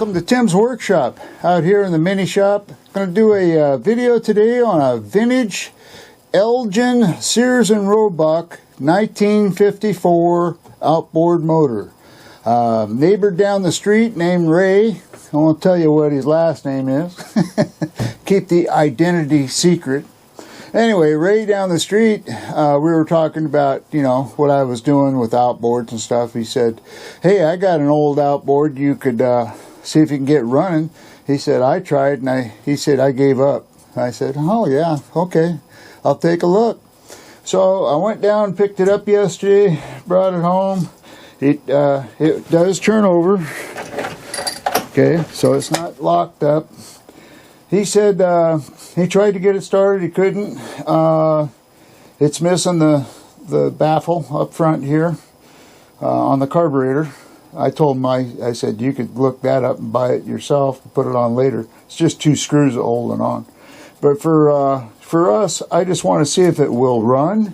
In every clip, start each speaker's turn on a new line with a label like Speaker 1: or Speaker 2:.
Speaker 1: welcome to Tim's Workshop out here in the mini shop. I'm going to do a video today on a vintage Elgin Sears and Roebuck 1954 outboard motor. Neighbor down the street named Ray. I won't tell you what his last name is. Keep the identity secret. Anyway, Ray down the street, we were talking about, you know, what I was doing with outboards and stuff. He said, hey, I got an old outboard. You could see if you can get running. He said, I tried, and he said, I gave up. I said, oh, yeah, okay, I'll take a look. So I went down and picked it up yesterday, brought it home. It does turn over. Okay, so it's not locked up. He said he tried to get it started, he couldn't. It's missing the baffle up front here on the carburetor. I told him, I said, you could look that up and buy it yourself and put it on later. It's just 2 screws that hold it on. But for us, I just want to see if it will run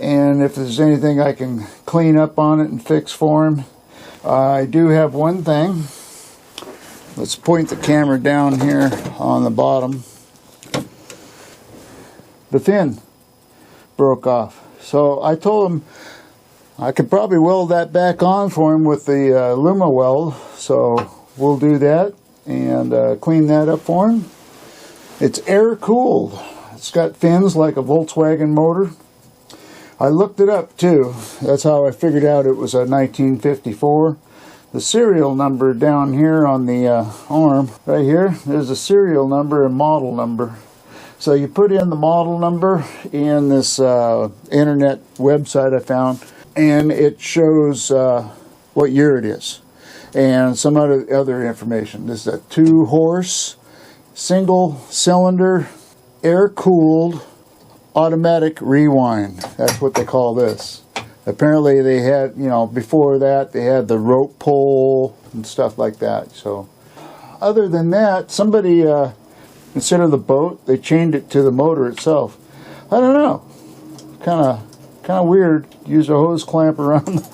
Speaker 1: and if there's anything I can clean up on it and fix for him. I do have one thing. Let's point the camera down here on the bottom. The fin broke off. So I told him I could probably weld that back on for him with the Luma weld. So we'll do that and clean that up for him. It's air cooled. It's got fins like a Volkswagen motor. I looked it up too. That's how I figured out it was a 1954. The serial number down here on the arm, right here, there's a serial number and model number. So you put in the model number in this internet website I found, and it shows what year it is, and some other information. This is a 2-horse, single-cylinder, air-cooled, automatic rewind. That's what they call this. Apparently they had, you know, before that they had the rope pull and stuff like that. So other than that, somebody instead of the boat, they chained it to the motor itself. I don't know, kind of weird. Use a hose clamp around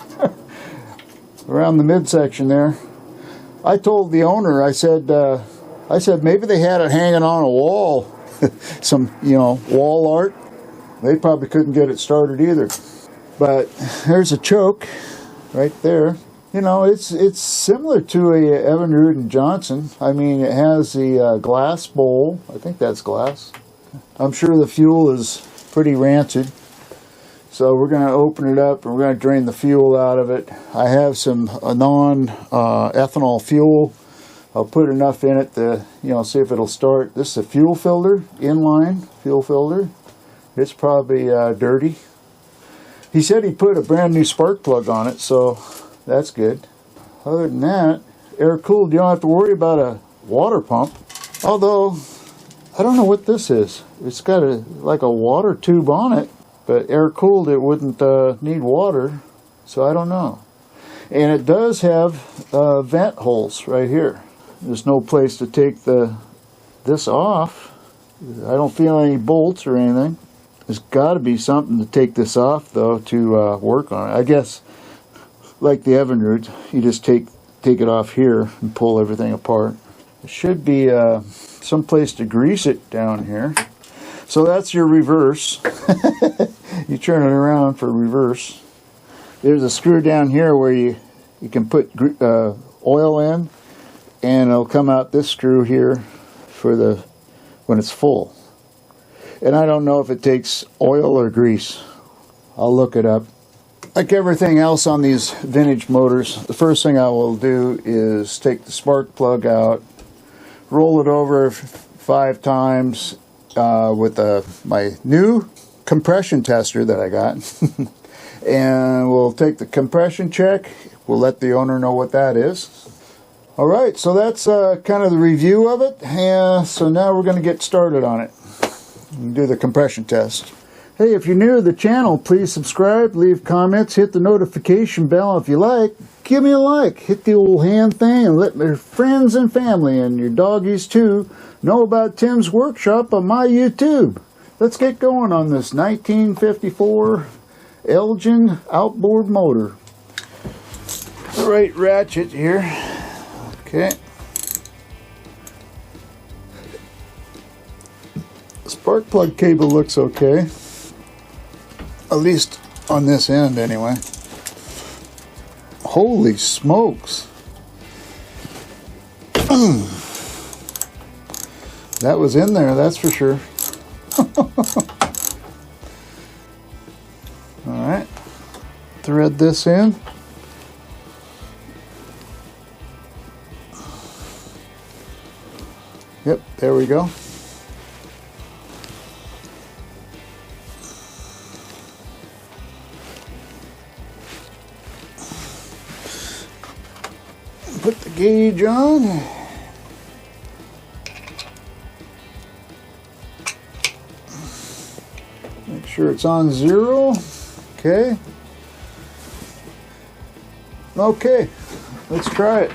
Speaker 1: around the midsection there. I told the owner, I said maybe they had it hanging on a wall, some, you know, wall art. They probably couldn't get it started either. But there's a choke right there. You know, it's similar to a Evinrude & Johnson. I mean, it has the glass bowl. I think that's glass. I'm sure the fuel is pretty rancid. So we're going to open it up and we're going to drain the fuel out of it. I have some non-ethanol fuel. I'll put enough in it to, you know, see if it'll start. This is a fuel filter, inline fuel filter. It's probably dirty. He said he put a brand new spark plug on it, so that's good. Other than that, air cooled, you don't have to worry about a water pump. Although, I don't know what this is. It's got like a water tube on it, but air cooled it wouldn't need water, so I don't know. And it does have vent holes right here. There's no place to take this off. I don't feel any bolts or anything. There's got to be something to take this off, though, to work on it. I guess, like the Evinrude, you just take it off here and pull everything apart. There should be some place to grease it down here. So that's your reverse. You turn it around for reverse. There's a screw down here where you can put oil in, and it'll come out this screw here for when it's full. And I don't know if it takes oil or grease. I'll look it up. Like everything else on these vintage motors, the first thing I will do is take the spark plug out, roll it over 5 times with my new compression tester that I got. And we'll take the compression check. We'll let the owner know what that is. Alright, so that's kind of the review of it. So now we're going to get started on it. Do the compression test. Hey, if you're new to the channel, please subscribe, leave comments, hit the notification bell if you like. Give me a like, hit the old hand thing, and let my friends and family and your doggies too know about Tim's Workshop on my YouTube. Let's get going on this 1954 Elgin outboard motor. The right ratchet here. Okay, Spark plug cable looks okay. At least on this end anyway. Holy smokes. That was in there, that's for sure. Alright. Thread this in. Yep, there we go. Put the gauge on. Make sure it's on 0. Okay. Okay, let's try it.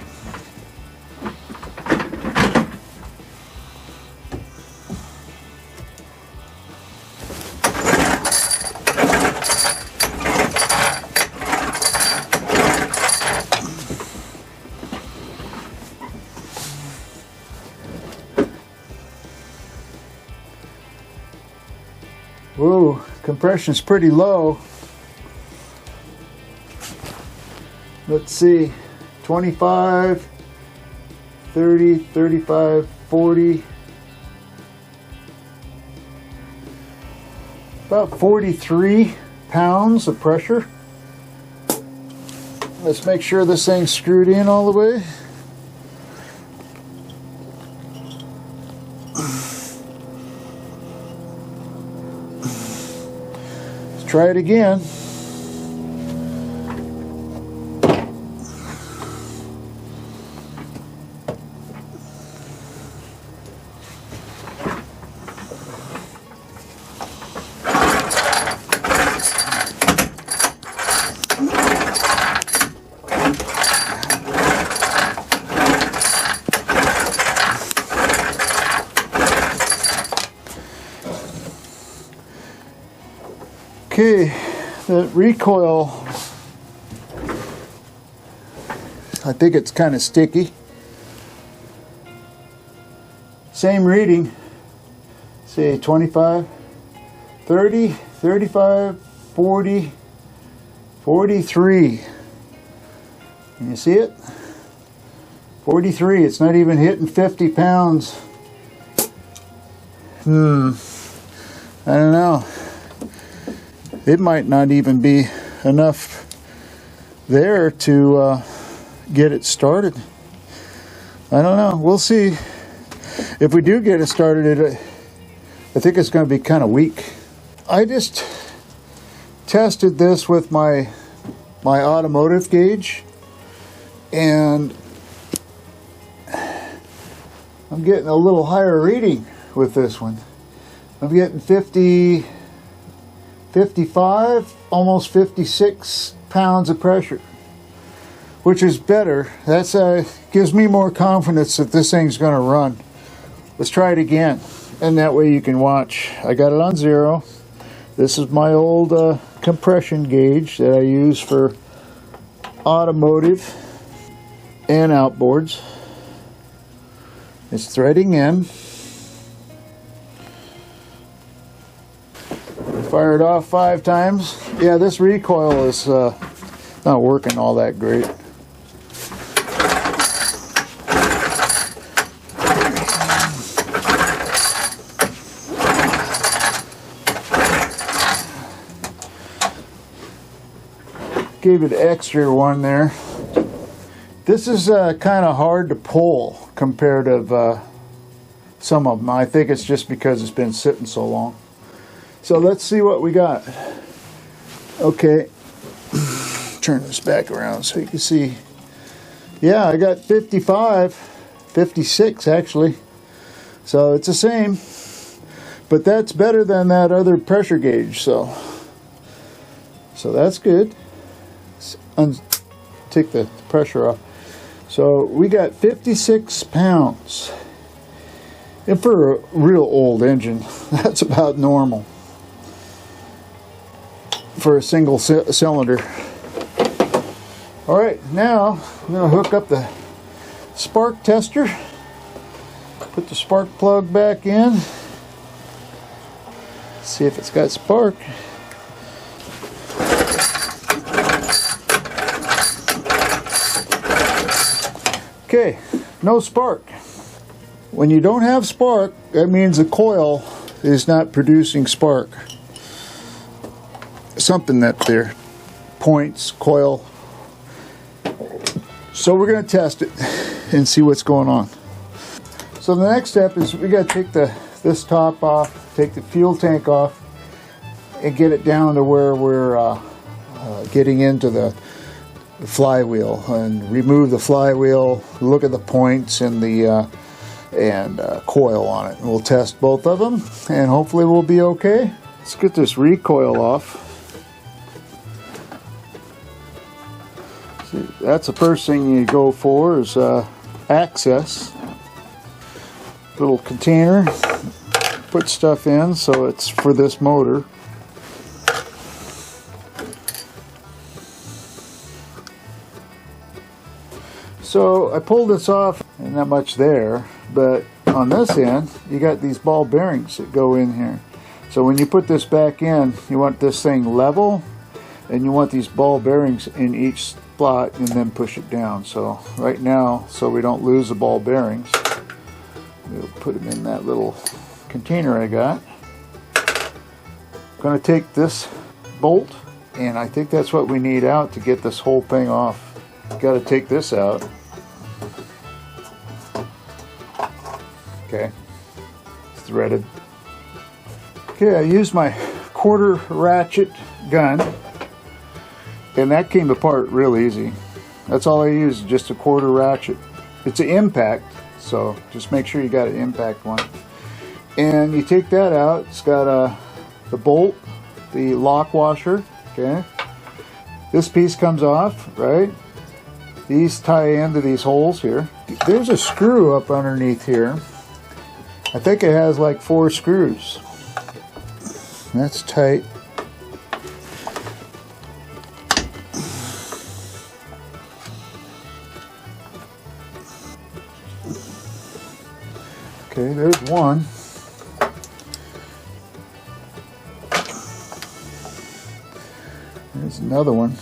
Speaker 1: Whoa, compression's pretty low. Let's see, 25, 30, 35, 40, about 43 pounds of pressure. Let's make sure this thing's screwed in all the way. Let's try it again. Okay, the recoil, I think it's kind of sticky. Same reading, say 25, 30, 35, 40, 43. Can you see it? 43, it's not even hitting 50 pounds. I don't know. It might not even be enough there to get it started. I don't know. We'll see. If we do get it started, I think it's going to be kind of weak. I just tested this with my automotive gauge, and I'm getting a little higher reading with this one. I'm getting 50, 55, almost 56 pounds of pressure, which is better. That's gives me more confidence that this thing's going to run. Let's try it again, and that way you can watch. I got it on 0. This is my old compression gauge that I use for automotive and outboards. It's threading in. Fire it off 5 times. Yeah, this recoil is not working all that great. Gave it extra one there. This is kind of hard to pull compared to some of them. I think it's just because it's been sitting so long. So let's see what we got. Okay, turn this back around so you can see. Yeah, I got 55, 56 actually. So it's the same, but that's better than that other pressure gauge. So that's good. Take the pressure off. So we got 56 pounds. And for a real old engine, that's about normal for a single cylinder. Alright, now I'm going to hook up the spark tester, put the spark plug back in, See if it's got spark. Okay, no spark. When you don't have spark, that means the coil is not producing spark. Something up there. Points, coil. So we're going to test it and see what's going on. So the next step is we got to take this top off, take the fuel tank off, and get it down to where we're getting into the flywheel, and remove the flywheel, look at the points and the coil on it. And we'll test both of them and hopefully we'll be okay. Let's get this recoil off. See, that's the first thing you go for is access. Little container, put stuff in so it's for this motor. So I pulled this off, and not much there, but on this end you got these ball bearings that go in here. So when you put this back in, you want this thing level, and you want these ball bearings in each spot, and then push it down. So right now, so we don't lose the ball bearings, we'll put them in that little container I got. I'm going to take this bolt, and I think that's what we need out to get this whole thing off. Got to take this out. Okay, it's threaded. Okay, I used my quarter ratchet gun, and that came apart real easy. That's all I used, just a quarter ratchet. It's an impact, so just make sure you got an impact one. And you take that out. It's got the bolt, the lock washer. Okay, this piece comes off, right? These tie into these holes here. There's a screw up underneath here. I think it has like 4 screws. That's tight. Okay, there's one. There's another one.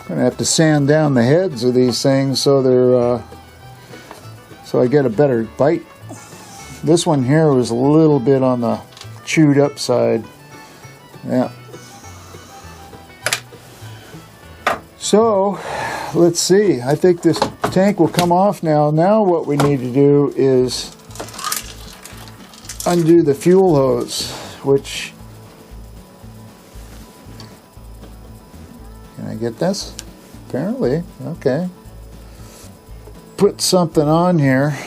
Speaker 1: I'm gonna have to sand down the heads of these things so they're so I get a better bite. This one here was a little bit on the chewed up side. Yeah. So let's see. I think this tank will come off now. Now what we need to do is undo the fuel hose, which, can I get this? Apparently, okay. Put something on here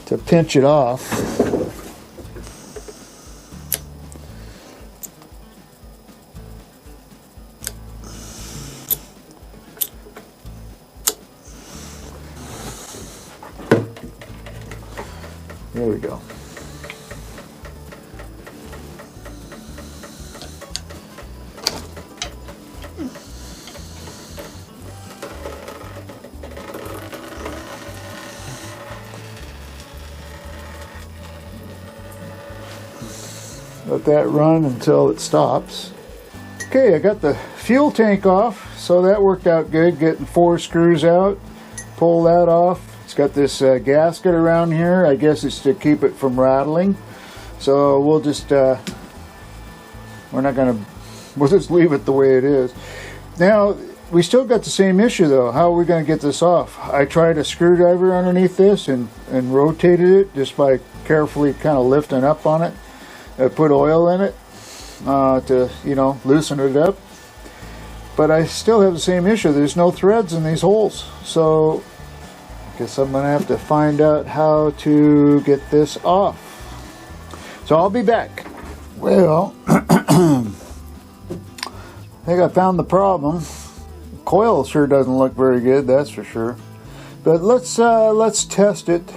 Speaker 1: to pinch it off. There we go. Let that run until it stops. Okay, I got the fuel tank off, so that worked out good, getting 4 screws out. Pull that off. It's got this gasket around here. I guess it's to keep it from rattling. So we'll just we'll just leave it the way it is. Now we still got the same issue though. How are we going to get this off? I tried a screwdriver underneath this and rotated it just by carefully kind of lifting up on it. I put oil in it to, you know, loosen it up. But I still have the same issue. There's no threads in these holes. So I guess I'm going to have to find out how to get this off. So I'll be back. Well, I think I found the problem. The coil sure doesn't look very good, that's for sure. But let's test it.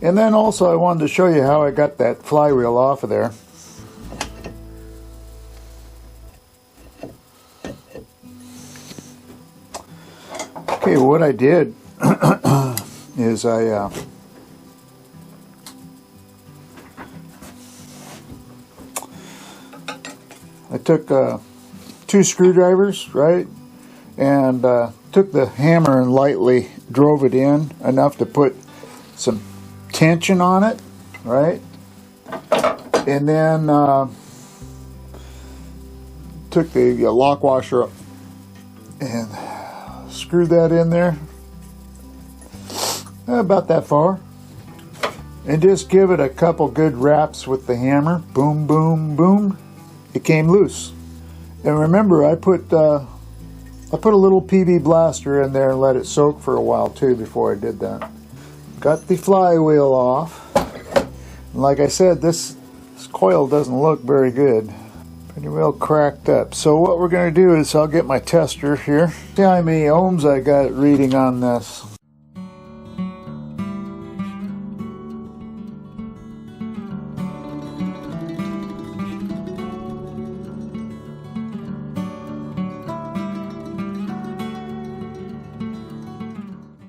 Speaker 1: And then also I wanted to show you how I got that flywheel off of there. Okay, what I did is I took 2 screwdrivers, right, and took the hammer and lightly drove it in enough to put some tension on it, right, and then took the lock washer up and screwed that in there about that far, and just give it a couple good raps with the hammer. Boom, boom, boom. It came loose. And remember, I put a little PB blaster in there and let it soak for a while too before I did that. Got the flywheel off. And like I said, this coil doesn't look very good. Pretty well cracked up. So what we're going to do is I'll get my tester here. See how many ohms I got reading on this.